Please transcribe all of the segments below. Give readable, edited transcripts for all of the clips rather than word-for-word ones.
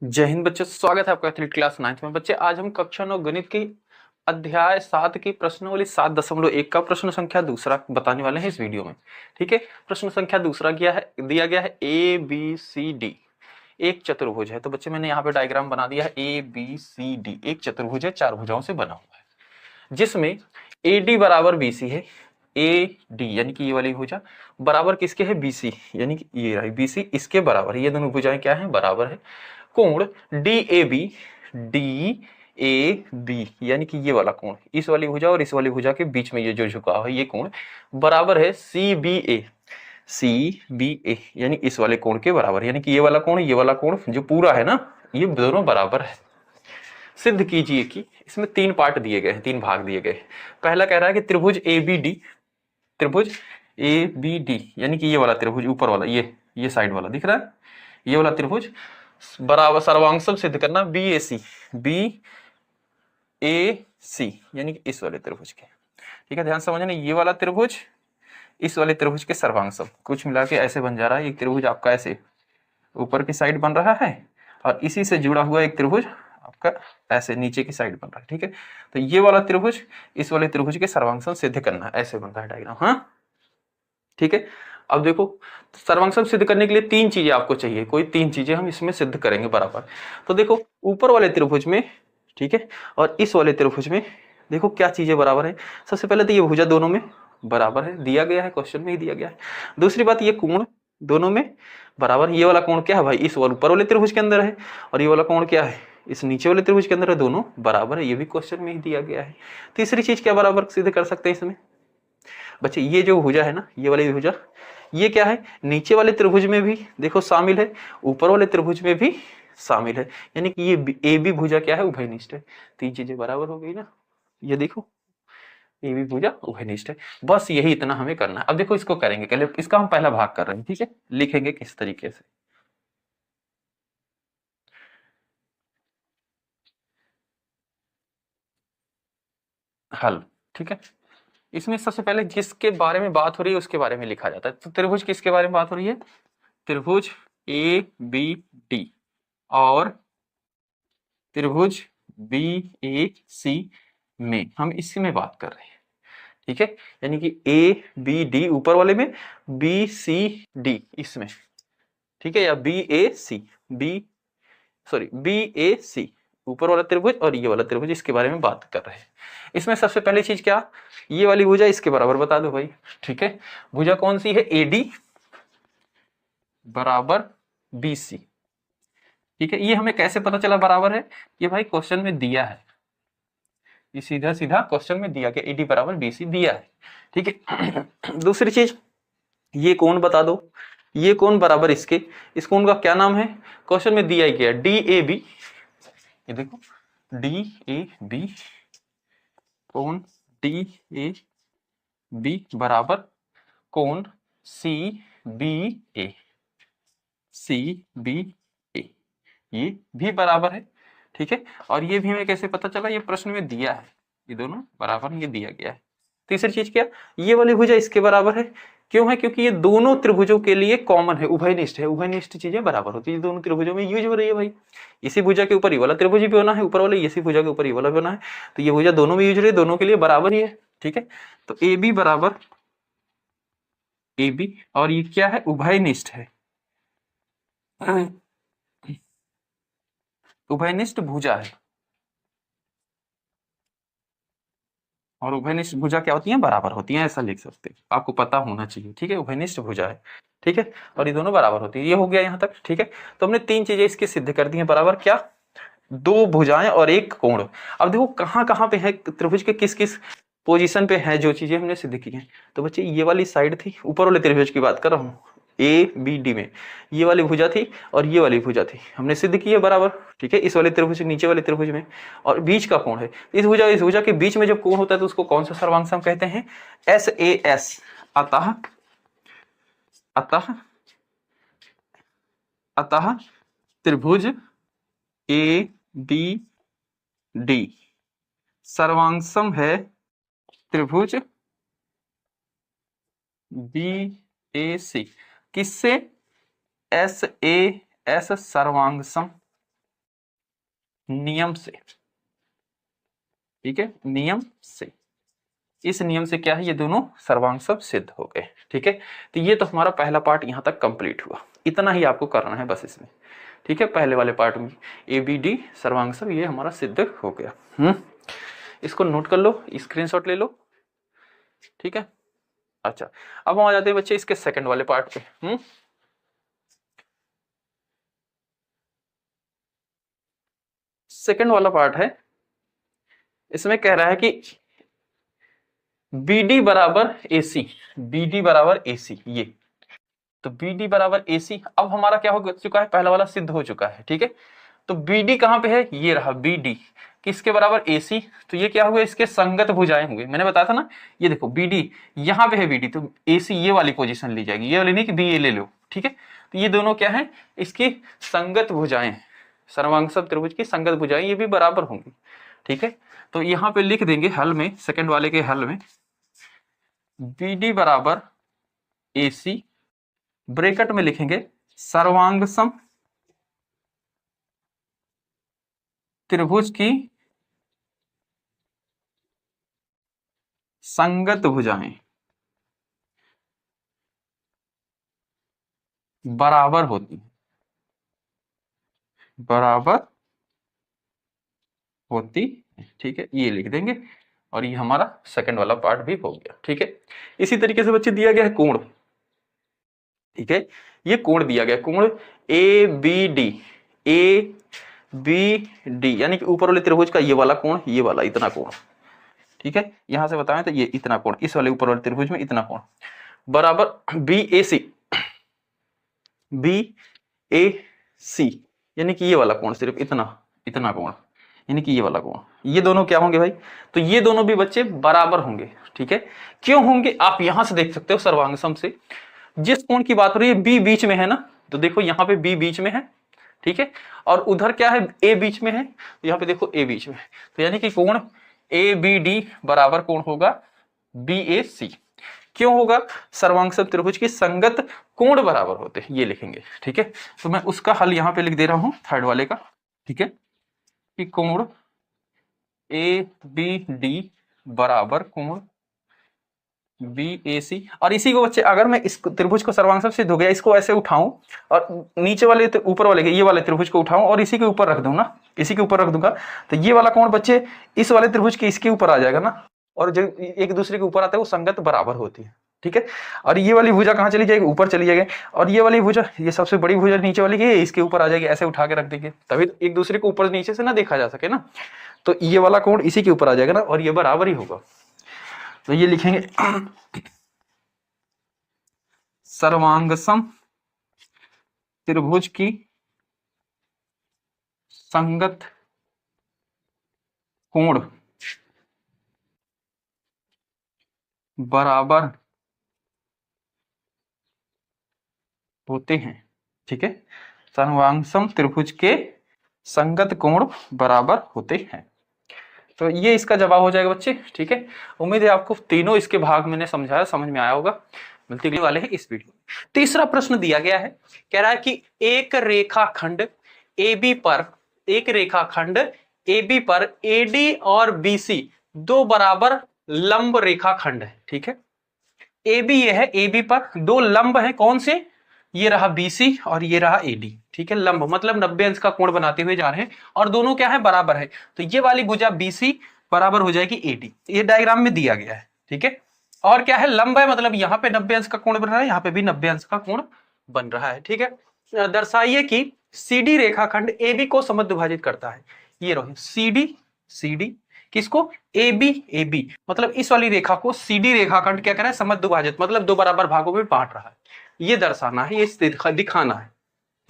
जय हिंद बच्चों, स्वागत है आपका एथलीट क्लास 9th में। बच्चे आज हम कक्षा 9 गणित की अध्याय 7 की प्रश्नावली 7.1 का प्रश्न संख्या दूसरा बताने वाले हैं इस वीडियो में। ठीक है, प्रश्न संख्या दूसरा दिया गया है ए बी सी डी। एक चतुर्भुज है, तो बच्चे मैंने यहाँ पे डायग्राम बना दिया है। ए बी सी डी एक चतुर्भुज है, चार भुजाओं से बना हुआ है, जिसमें ए डी बराबर बी सी है। ए डी यानी कि ये वाली भुजा बराबर किसके है? बी सी, यानी कि ये रही बी सी, इसके बराबर है। ये दोनों भुजाएं क्या है? बराबर है। कोण डी ए बी यानी कि ये वाला कोण, इस वाली भुजा और इस वाली भुजा के बीच में ये जो झुकाव है, ये कोण बराबर है सी बी ए यानी इस वाले कोण के बराबर। यानी कि ये वाला कोण जो पूरा है ना, ये दोनों बराबर है। सिद्ध कीजिए कि इसमें तीन पार्ट दिए गए हैं, तीन भाग दिए गए। पहला कह रहा है कि त्रिभुज ए बी डी यानी कि ये वाला त्रिभुज ऊपर वाला, ये साइड वाला दिख रहा है, ये वाला त्रिभुज बराबर सर्वांगसम सिद्ध करना बी ए सी यानी कि इस वाले त्रिभुज के। ठीक है, ध्यान से समझना, ये वाला त्रिभुज इस वाले त्रिभुज के सर्वांगसम, कुछ मिला के ऐसे बन जा रहा है। एक त्रिभुज आपका ऐसे ऊपर की साइड बन रहा है और इसी से जुड़ा हुआ एक त्रिभुज आपका ऐसे नीचे की साइड बन रहा है। ठीक है, तो ये वाला त्रिभुज इस वाले त्रिभुज के सर्वांगसम सिद्ध करना है, ऐसे बन रहा है डायग्राम। हाँ ठीक है, अब देखो सर्वांगसम सिद्ध करने के लिए तीन चीजें आपको चाहिए, कोई तीन चीजें हम इसमें सिद्ध करेंगे बराबर। तो देखो ऊपर वाले त्रिभुज में, ठीक है, और इस वाले त्रिभुज में देखो क्या चीजें बराबर है। सबसे पहले तो ये भुजा दोनों में बराबर है, दिया गया है, क्वेश्चन में ही दिया गया है। दूसरी बात, ये कोण दोनों में बराबर। ये वाला कोण क्या है भाई? इस वाले ऊपर वाले त्रिभुज के अंदर है, और ये वाला कोण क्या है? इस नीचे वाले त्रिभुज के अंदर है, दोनों बराबर है, ये भी क्वेश्चन में ही दिया गया है। तीसरी चीज क्या बराबर सिद्ध कर सकते हैं इसमें बच्चे? ये जो भुजा है ना, ये वाली भुजा, ये क्या है? नीचे वाले त्रिभुज में भी देखो शामिल है, ऊपर वाले त्रिभुज में भी शामिल है, यानी कि ये ए बी भुजा क्या है? उभयनिष्ठ है। तीन चीजें बराबर हो गई ना, ये देखो ए बी भुजा उभयनिष्ठ है। बस यही इतना हमें करना है। अब देखो इसको करेंगे, पहले इसका हम पहला भाग कर रहे हैं। ठीक है, लिखेंगे किस तरीके से। हल, ठीक है, इसमें सबसे पहले जिसके बारे में बात हो रही है उसके बारे में लिखा जाता है। तो त्रिभुज किसके बारे में बात हो रही है? त्रिभुज ए बी डी और त्रिभुज बी ए सी में हम इसी में बात कर रहे हैं। ठीक है, यानी कि ए बी डी ऊपर वाले में, बी सी डी इसमें, ठीक है, या बी ए सी ऊपर वाला त्रिभुज और ये वाला त्रिभुज, इसके बारे में बात कर रहे हैं। इसमें सबसे पहली चीज क्या? ये वाली भुजा इसके बराबर बता दो भाई। ठीक है, भुजा कौन सी है? ए डी बराबर बी सी। ठीक है, ये हमें कैसे पता चला बराबर है? ये भाई क्वेश्चन में दिया है, ये सीधा सीधा क्वेश्चन में दिया गया, एडी बराबर बीसी दिया है। ठीक है, दूसरी चीज, ये कोण बता दो, ये कोण बराबर इसके, इस कोण का क्या नाम है? क्वेश्चन में दिया गया डी ए बी। ये देखो डी ए बी, कोण डी ए बी बराबर कोण सी बी ए, ये भी बराबर है। ठीक है, और ये भी हमें कैसे पता चला? ये प्रश्न में दिया है, ये दोनों बराबर ये दिया गया है। तीसरी चीज क्या? ये वाली भुजा इसके बराबर है। क्यों है? क्योंकि ये दोनों त्रिभुजों के लिए कॉमन है, उभयनिष्ठ है। उभयनिष्ठ चीजें बराबर होती है, दोनों त्रिभुजों में यूज हो रही है भाई। इसी भुजा के ऊपर ये वाला त्रिभुज भी होना है, ऊपर वाले इसी भुजा के ऊपर ये वाला भी होना है, तो ये भुजा दोनों में यूज हो रही है, दोनों के लिए बराबर ही है। ठीक है, तो ए बी बराबर ए बी, और ये क्या है? उभयनिष्ठ है, उभयनिष्ठ भुजा है। और उभयनिष्ठ भुजा क्या होती है? बराबर होती है, ऐसा लिख सकते हैं, आपको पता होना चाहिए। ठीक है, उभयनिष्ठ भुजा है। ठीक है, और ये दोनों बराबर होती है। ये हो गया यहाँ तक। ठीक है, तो हमने तीन चीजें इसकी सिद्ध कर दी हैं बराबर। क्या? दो भुजाएं और एक कोण। अब देखो कहाँ कहाँ पे है त्रिभुज के, किस किस पोजीशन पे है जो चीजें हमने सिद्ध की हैं। तो बच्चे ये वाली साइड थी, ऊपर वाले त्रिभुज की बात कर रहा हूँ, ए बी डी में ये वाली भुजा थी और ये वाली भुजा थी, हमने सिद्ध की है बराबर। ठीक है, इस वाले त्रिभुज नीचे वाले त्रिभुज में, और बीच का कोण है। इस भुजा के बीच में जब कोण होता है तो उसको कौन सा सर्वांश हम कहते हैं? S A S. अतः अतः अतः त्रिभुज ए बी डी सर्वांशम है त्रिभुज बी ए सी। किससे? एस ए एस सर्वांगसम नियम से, ठीक है, नियम से, इस नियम से क्या है, ये दोनों सर्वांग सब सिद्ध हो गए। ठीक है, तो ये तो हमारा पहला पार्ट यहाँ तक कंप्लीट हुआ। इतना ही आपको करना है बस इसमें। ठीक है, पहले वाले पार्ट में ए बी डी सर्वांग सब ये हमारा सिद्ध हो गया। इसको नोट कर लो, स्क्रीनशॉट ले लो। ठीक है, अच्छा अब हम आ जाते हैं बच्चे इसके सेकंड वाले पार्ट पे। सेकंड वाला पार्ट है, इसमें कह रहा है कि BD बराबर AC, BD बराबर AC, ये तो BD बराबर AC। अब हमारा क्या हो चुका है, पहला वाला सिद्ध हो चुका है। ठीक है, तो BD कहां पे है, ये रहा BD, किसके बराबर AC, तो ये क्या हुआ, इसके संगत भुजाएं हुए। मैंने बताया था ना, ये देखो BD यहां पे है BD, तो AC ये वाली पोजीशन ली जाएगी, ये वाली नहीं कि BA ले लो। ठीक है, तो ये दोनों क्या है, इसकी संगत भुजाएं, सर्वांगसम त्रिभुज की संगत भुजाएं, ये भी बराबर होंगी। ठीक है, तो यहां पे लिख देंगे हल में, सेकंड वाले के हल में BD बराबर AC, ब्रैकेट में लिखेंगे सर्वांगसम त्रिभुज की संगत भुजाएं बराबर होती हैं, बराबर होती है। ठीक है, ये लिख देंगे और ये हमारा सेकंड वाला पार्ट भी हो गया। ठीक है, इसी तरीके से बच्चे दिया गया है कोण। ठीक है, ये कोण दिया गया, कोण ABD, ABD यानी कि ऊपर वाले त्रिभुज का ये वाला कोण, ये वाला इतना कोण। ठीक है, यहां से बताएं तो ये इतना कोण, इस वाले ऊपर वाले त्रिभुज में इतना कोण बराबर BAC, BAC यानी कि ये वाला कोण, सिर्फ इतना इतना कोण, यानी कि ये वाला कोण, ये दोनों क्या होंगे भाई, तो ये दोनों भी बच्चे बराबर होंगे। ठीक है, क्यों होंगे, आप यहां से देख सकते हो सर्वांगसम से, जिस कोण की बात हो रही है B बीच में है ना, तो देखो यहाँ पे B बीच में है। ठीक है, और उधर क्या है, A बीच में है, तो यहाँ पे देखो A बीच में है, तो यानी कि कोण ABD बराबर कोण होगा BAC। क्यों होगा, सर्वांगसम त्रिभुज की संगत कोण बराबर होते हैं, ये लिखेंगे। ठीक है, तो मैं उसका हल यहाँ पे लिख दे रहा हूं थर्ड वाले का। ठीक है, कि कोण ABD बराबर कोण BAC, और इसी को बच्चे अगर मैं इस त्रिभुज को सर्वांगसम सिद्ध हो गया, इसको ऐसे उठाऊं और नीचे वाले ऊपर वाले ये वाले त्रिभुज को उठाऊं और इसी के ऊपर रख दूं ना, इसी के ऊपर रख दूंगा, तो ये वाला कोण बच्चे इस वाले त्रिभुज के इसके ऊपर आ जाएगा ना, और जो एक दूसरे के ऊपर आता है वो संगत बराबर होती है। ठीक है, और ये वाली भुजा कहाँ चली जाएगी, ऊपर चली जाएगी, और ये वाली भुजा, ये सबसे बड़ी भुजा नीचे वाली की इसके ऊपर आ जाएगी, ऐसे उठा के रख देंगे, तभी एक दूसरे को ऊपर नीचे से ना देखा जा सके ना, तो ये वाला कोण इसी के ऊपर आ जाएगा ना, और ये बराबर ही होगा। तो ये लिखेंगे सर्वांगसम त्रिभुज की संगत कोण बराबर होते हैं। ठीक है, सर्वांगसम त्रिभुज के संगत कोण बराबर होते हैं, तो ये इसका जवाब हो जाएगा बच्चे। ठीक है, उम्मीद है आपको तीनों इसके भाग मैंने समझाया, समझ में आया होगा। मिलते वाले हैं इस वीडियो में। तीसरा प्रश्न दिया गया है, कह रहा है कि एक रेखाखंड AB पर, एक रेखाखंड AB पर AD और BC दो बराबर लंब रेखाखंड है। ठीक है, AB ये है, AB पर दो लंब है, कौन से, ये रहा BC और ये रहा AD। ठीक है, लंब मतलब 90 अंश का कोण बनाते हुए जा रहे हैं, और दोनों क्या है, बराबर है, तो ये वाली भुजा BC बराबर हो जाएगी AD, ये डायग्राम में दिया गया है। ठीक है, और क्या है, लंब है, मतलब यहाँ पे 90 अंश का कोण बन रहा है, यहाँ पे भी 90 अंश का कोण बन रहा है। ठीक है, दर्शाइए कि CD रेखाखंड AB को समद्विभाजित करता है। ये रहो CD किसको, AB मतलब इस वाली रेखा को CD रेखाखंड क्या कर रहा है, समद्विभाजित मतलब दो बराबर भागों में बांट रहा है, ये दर्शाना है, ये दिखाना है।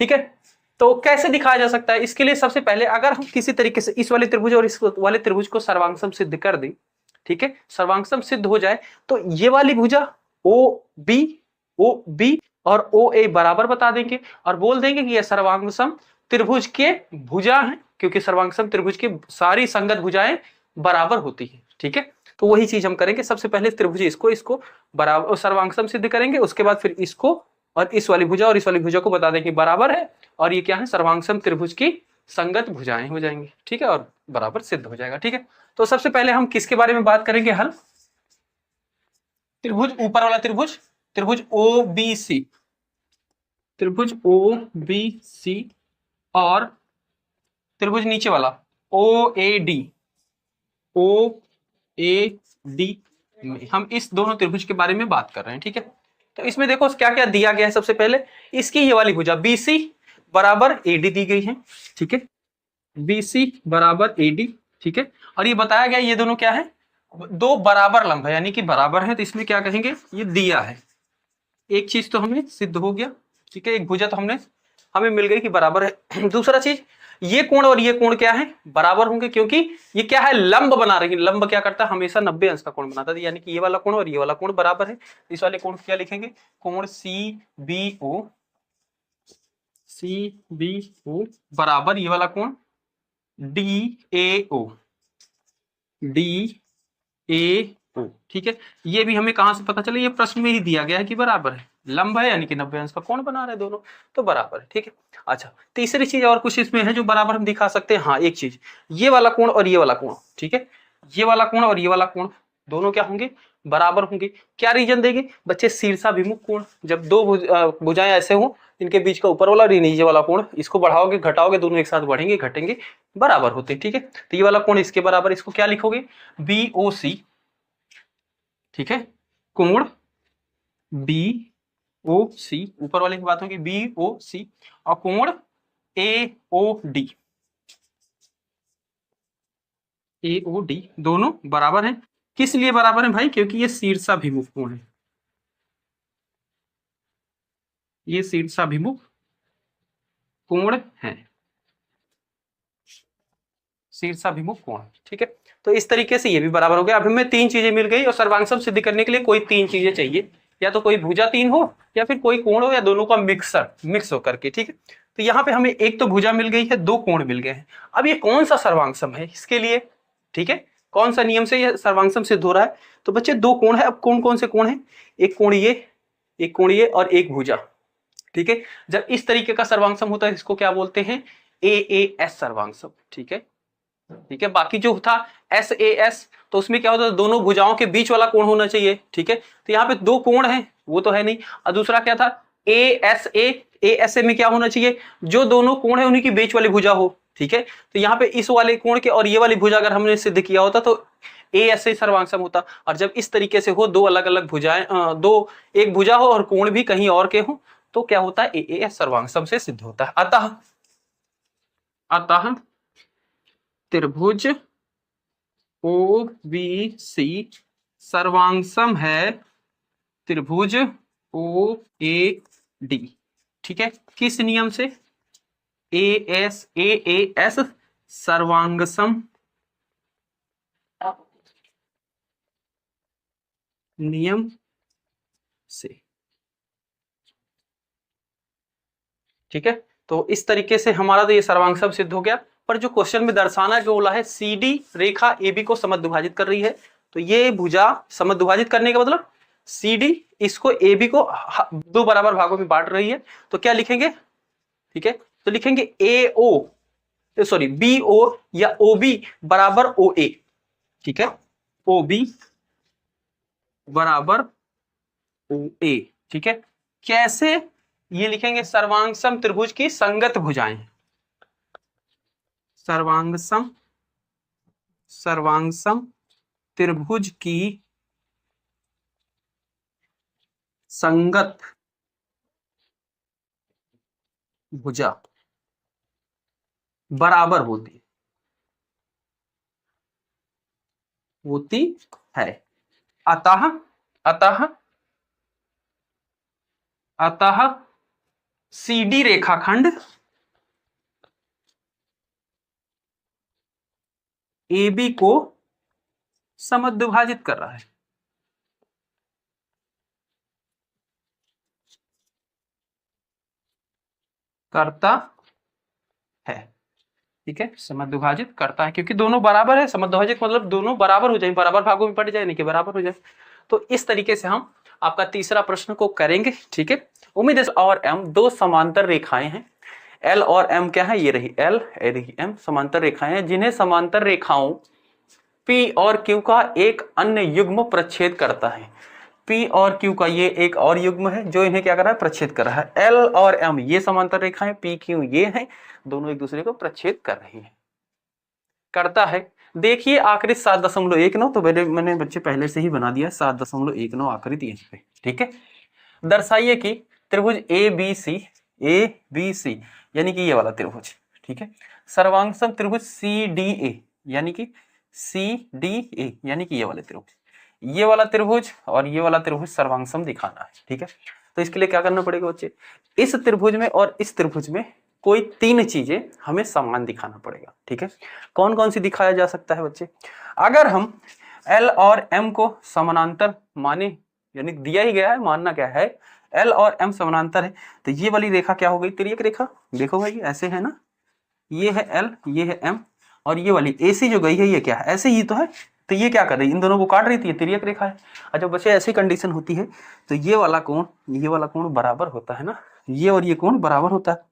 ठीक है, तो कैसे दिखाया जा सकता है, इसके लिए सबसे पहले अगर हम किसी तरीके से इस वाले त्रिभुज और इस वाले त्रिभुज को सर्वांगसम सिद्ध कर दें, ठीक है, सर्वांगसम सिद्ध हो जाए, तो ये वाली भुजा OB और OA बराबर बता देंगे और बोल देंगे कि यह सर्वांगसम त्रिभुज के भुजा है, क्योंकि सर्वांगसम त्रिभुज की सारी संगत भुजाएं बराबर होती है। ठीक है, तो वही चीज हम करेंगे, सबसे पहले त्रिभुज इसको बराबर सर्वांगसम सिद्ध करेंगे, उसके बाद फिर इसको और इस वाली भुजा और इस वाली भुजा को बता देंगे बराबर है, और ये क्या है, सर्वांगसम त्रिभुज की संगत भुजाएं हो जाएंगी, ठीक है, और बराबर सिद्ध हो जाएगा। ठीक है, तो सबसे पहले हम किसके बारे में बात करेंगे? हल त्रिभुज, ऊपर वाला त्रिभुज, त्रिभुज ओ बी सी, त्रिभुज ओ बी सी, और त्रिभुज नीचे वाला ओ A D, O A D, हम इस दोनों त्रिभुज के बारे में बात कर रहे हैं। ठीक है, तो इसमें देखो क्या क्या दिया गया है। सबसे पहले इसकी ये वाली भुजा BC बराबर AD दी गई है। ठीक है, BC बराबर AD, ठीक है, और ये बताया गया ये दोनों क्या है? दो बराबर लंब है, यानी कि बराबर है, तो इसमें क्या कहेंगे? ये दिया है। एक चीज तो हमें सिद्ध हो गया, ठीक है, एक भुजा तो हमें मिल गई कि बराबर है। दूसरा चीज, ये कोण और ये कोण क्या है? बराबर होंगे, क्योंकि ये क्या है? लंब बना रही है। लंब क्या करता है? हमेशा 90 अंश का कोण बनाता है, यानी कि ये वाला कोण और ये वाला कोण बराबर है। इस वाले कोण क्या लिखेंगे? कोण CBO, CBO बराबर ये वाला कोण DAO, DAO, ठीक है। ये भी हमें कहां से पता चले? ये प्रश्न में ही दिया गया है कि बराबर है, लंब है, यानी कि 90 अंश का कोण बना रहे दोनों, तो बराबर है। ठीक है, अच्छा, तीसरी चीज और कुछ इसमें है जो बराबर हम दिखा सकते हैं। हाँ, एक चीज, ये वाला कोण और ये वाला कोण, ठीक है, ये वाला कोण और ये वाला कोण दोनों क्या होंगे? बराबर होंगे। क्या रीजन देंगे बच्चे? शीर्षाभिमुख कोण। जब दो भुजाएं ऐसे हो, इनके बीच का ऊपर वाला और नीचे वाला कोण, इसको बढ़ाओगे घटाओगे, दोनों एक साथ बढ़ेंगे घटेंगे, बराबर होते हैं। ठीक है, तो ये वाला कोण इसके बराबर, इसको क्या लिखोगे? BOC, ठीक है, कोण BOC, ऊपर वाले की बात होगी BOC, और कोण AOD, AOD दोनों बराबर हैं। किस लिए बराबर हैं भाई? क्योंकि ये शीर्षाभिमुख कोण है, ये शीर्षाभिमुख कोण है, शीर्षाभिमुख कोण। ठीक है, तो इस तरीके से ये भी बराबर हो गया। अब हमें तीन चीजें मिल गई, और सर्वांगसम सिद्ध करने के लिए कोई तीन चीजें चाहिए, या तो कोई भुजा तीन हो, या फिर कोई कोण हो, या दोनों का मिक्स हो करके। ठीक है, तो यहाँ पे हमें एक तो भुजा मिल गई है, दो कोण मिल गए हैं। अब ये कौन सा सर्वांगसम है इसके लिए? ठीक है, कौन सा नियम से ये सर्वांगसम सिद्ध हो रहा है? तो बच्चे दो कोण है। अब कौन कौन से कोण है? एक कोण ये, एक कोण ये, और एक भुजा। ठीक है, जब इस तरीके का सर्वांगसम होता है, इसको क्या बोलते हैं? AAS सर्वांगसम। ठीक है, ठीक है, बाकी जो था SAS, तो उसमें क्या होता है? दोनों भुजाओं के बीच वाला कोण होना चाहिए। ठीक है, तो यहाँ पे दो कोण है, वो तो है नहीं। और दूसरा क्या था? ASA, ASA में क्या होना चाहिए? जो दोनों कोण है उन्हीं की बीच वाली भुजा हो। ठीक है, तो यहाँ पे इस वाले कोण के और ये वाली भुजा अगर हमने सिद्ध किया होता तो ASA सर्वांगसम होता। और जब इस तरीके से हो, दो अलग अलग भुजाएं, दो, एक भुजा हो और कोण भी कहीं और के हो, तो क्या होता है? AAS सर्वांगसम से सिद्ध होता है। अतः त्रिभुज OBC सर्वांगसम है त्रिभुज OAD। ठीक है, किस नियम से? AAS सर्वांगसम नियम से। ठीक है, तो इस तरीके से हमारा तो ये सर्वांगसम सिद्ध हो गया। पर जो क्वेश्चन में दर्शाना जो बोला है, CD रेखा AB को समद्विभाजित कर रही है, तो ये भुजा समद्विभाजित करने का मतलब CD इसको AB को दो बराबर भागों में बांट रही है, तो क्या लिखेंगे? ठीक है, तो लिखेंगे BO या OB बराबर OA। ठीक है, OB बराबर OA। ठीक है, कैसे ये लिखेंगे? सर्वांगसम त्रिभुज की संगत भुजाएं, सर्वांगसम त्रिभुज की संगत भुजा बराबर होती है। अतः CD रेखाखंड AB को समद्विभाजित कर रहा है। करता है, ठीक है, समद्विभाजित करता है, क्योंकि दोनों बराबर है। समद्विभाजित मतलब दोनों बराबर हो जाए, बराबर भागों में पड़ जाए, नहीं कि बराबर हो जाए। तो इस तरीके से हम आपका तीसरा प्रश्न को करेंगे। ठीक है, उम्मीद है। और M दो समांतर रेखाएं हैं, एल और एम क्या है, ये रही एल, ये रही एम, समांतर रेखाएं हैं जिन्हें समांतर रेखाओं पी और क्यू का एक अन्य युग्म प्रच्छेद करता है। पी और क्यू का ये एक और युग्म है जो इन्हें क्या कर रहा है, प्रच्छेद कर रहा है। एल और एम ये समांतर रेखाएं, पी क्यू ये है, दोनों एक दूसरे को प्रच्छेद कर रही है, करता है। देखिए आखिरी 7.19, तो मैंने बच्चे पहले से ही बना दिया 7.19 आकृति है पे, ठीक है। दर्शाइए कि त्रिभुज ए बी सी यानी कि ये वाला त्रिभुज, ठीक है, सर्वांगसम त्रिभुज सी डी ए यानी कि ये वाले त्रिभुज, ये वाला त्रिभुज और ये वाला त्रिभुज सर्वांगसम दिखाना है, ठीक है। तो इसके लिए क्या करना पड़ेगा बच्चे, इस त्रिभुज में और इस त्रिभुज में कोई 3 चीजें हमें समान दिखाना पड़ेगा, ठीक है। कौन कौन सी दिखाया जा सकता है बच्चे, अगर हम L और M को समानांतर माने, यानी दिया ही गया है, मानना क्या है, L और M समानांतर है, तो ये वाली रेखा क्या हो गई, तिर्यक रेखा। देखो भाई ऐसे है ना, ये है L, ये है M, और ये वाली AC जो गई है ये क्या है, ऐसे ही तो है, तो ये क्या कर रही है, इन दोनों को काट रही थी, तिर्यक रेखा है। और जब बच्चे ऐसी कंडीशन होती है तो ये वाला कोण बराबर होता है ना, ये और ये कोण बराबर होता है।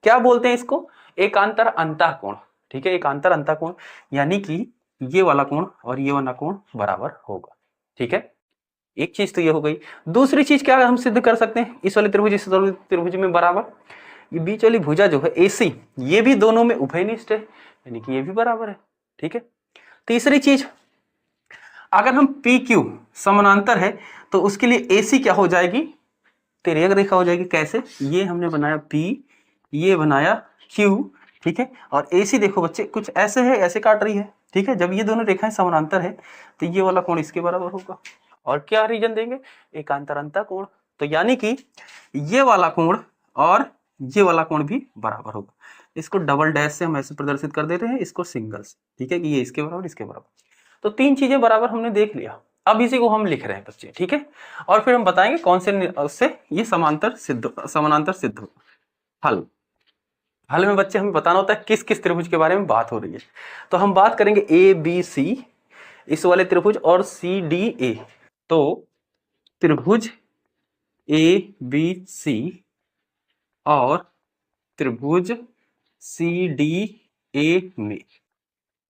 क्या बोलते हैं इसको, एकांतर अंतःकोण, ठीक है, एकांतर अंतःकोण, यानी कि ये वाला कोण और ये वाला कोण बराबर होगा, ठीक है। एक चीज तो ये हो गई। दूसरी चीज क्या हम सिद्ध कर सकते हैं, इस वाले त्रिभुज इस वाले त्रिभुज में बराबर, ये बीच वाली भुजा जो है AC, ये भी दोनों में उभयनिष्ठ है, यानी कि ये भी बराबर है, ठीक है। तीसरी चीज, अगर हम PQ समानांतर है तो उसके लिए AC क्या हो जाएगी, तिर्यक रेखा हो जाएगी। कैसे, ये हमने बनाया P, ये बनाया Q, ठीक है, और AC देखो बच्चे कुछ ऐसे है, ऐसे काट रही है, ठीक है। जब ये दोनों रेखाएं समानांतर है तो ये वाला कोण इसके बराबर होगा, और क्या रीजन देंगे, एकांतर अंतःकोण। तो यानी कि ये वाला कोण और ये वाला कोण भी बराबर होगा। इसको डबल डैश से हम ऐसे प्रदर्शित कर देते हैं, इसको सिंगल से, ठीक है, कि ये इसके बराबर इसके बराबर। तो 3 चीजें बराबर हमने देख लिया, अब इसी को हम लिख रहे हैं बच्चे, ठीक है, और फिर हम बताएंगे कौन से ये समानांतर सिद्ध हो। हल में बच्चे हमें बताना होता है किस किस त्रिभुज के बारे में बात हो रही है। तो हम बात करेंगे ABC इस वाले त्रिभुज और CDA। तो त्रिभुज ABC और त्रिभुज CDA में,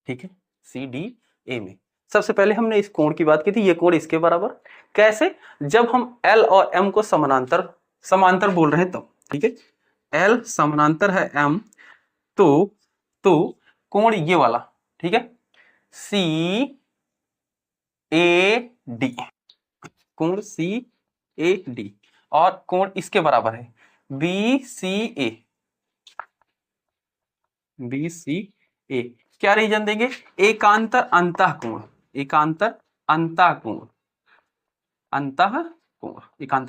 ठीक है, CDA में सबसे पहले हमने इस कोण की बात की थी, ये कोण इसके बराबर। कैसे, जब हम L और M को समांतर बोल रहे हैं तब, ठीक है, L समानांतर है M, तो कोण ये वाला, ठीक है, CAD, कोण CAD, और कोण इसके बराबर है BCA। क्या रीजन देंगे, एकांतर अंतःकोण, एकांतर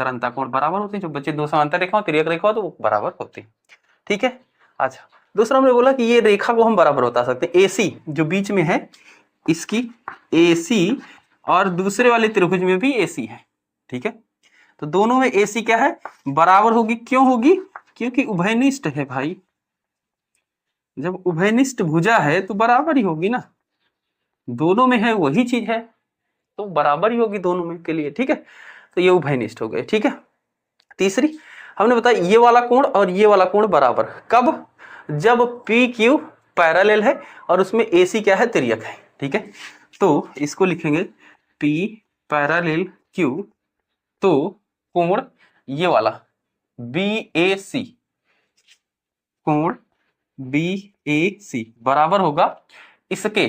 अंतःकोण बराबर होते हैं। जो बच्चे दो समांतर रेखा तिर्यक रेखा तो वो बराबर होते हैं, ठीक है। अच्छा, दूसरा हमने बोला कि ये रेखा को हम बराबर बता सकते हैं, AC जो बीच में है इसकी AC, और दूसरे वाले त्रिभुज में भी AC है, ठीक है। तो दोनों में AC क्या है, बराबर होगी। क्यों होगी, क्योंकि उभयनिष्ठ है भाई, जब उभयनिष्ठ भुजा है तो बराबर ही होगी ना, दोनों में है वही चीज है तो बराबर ही होगी दोनों में के लिए, ठीक है। तो ये उभयनिष्ठ हो गए, ठीक है। तीसरी हमने बताया ये वाला कोण और ये वाला कोण बराबर, कब, जब PQ पैरेलल है और उसमें AC क्या है, तिर्यक है, ठीक है। तो इसको लिखेंगे P पैरेलल Q, तो कोण ये वाला BAC, कोण BAC बराबर होगा इसके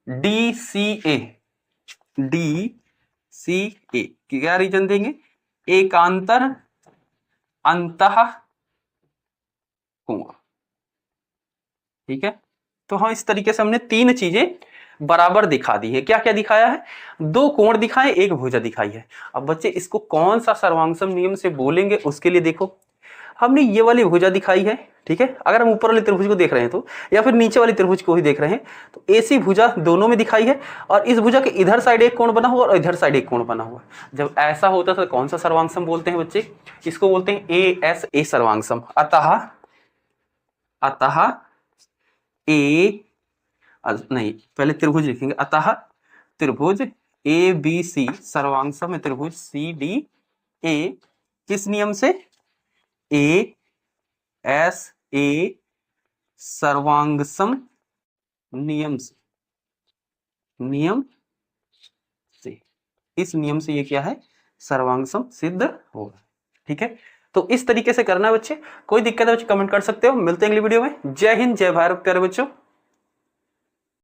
DCA। क्या रीजन देंगे, एकांतर अंतःकोण, ठीक है। तो हाँ, इस तरीके से हमने 3 चीजें बराबर दिखा दी है। क्या क्या दिखाया है, 2 कोण दिखाए, 1 भुजा दिखाई है। अब बच्चे इसको कौन सा सर्वांगसम नियम से बोलेंगे, उसके लिए देखो हमने ये वाली भुजा दिखाई है, ठीक है। अगर हम ऊपर वाले त्रिभुज को देख रहे हैं तो, या फिर नीचे वाले त्रिभुज को ही देख रहे हैं तो AC भुजा दोनों में दिखाई है, और इस भुजा के इधर साइड एक कोण बना हुआ और इधर साइड एक कोण बना हुआ। जब ऐसा होता है तो कौन सा सर्वांगसम बोलते हैं बच्चे, इसको बोलते हैं ASA सर्वांगसम। अतः नहीं, पहले त्रिभुज लिखेंगे, अतः त्रिभुज ABC सर्वांगसम है त्रिभुज CDA, किस नियम से, ASA ए सर्वांगसम नियम से, इस नियम से ये क्या है, सर्वांगसम सिद्ध होगा। ठीक है, तो इस तरीके से करना है बच्चे। कोई दिक्कत है बच्चे कमेंट कर सकते हो। मिलते हैं अगली वीडियो में। जय हिंद, जय भारत प्यारे बच्चों।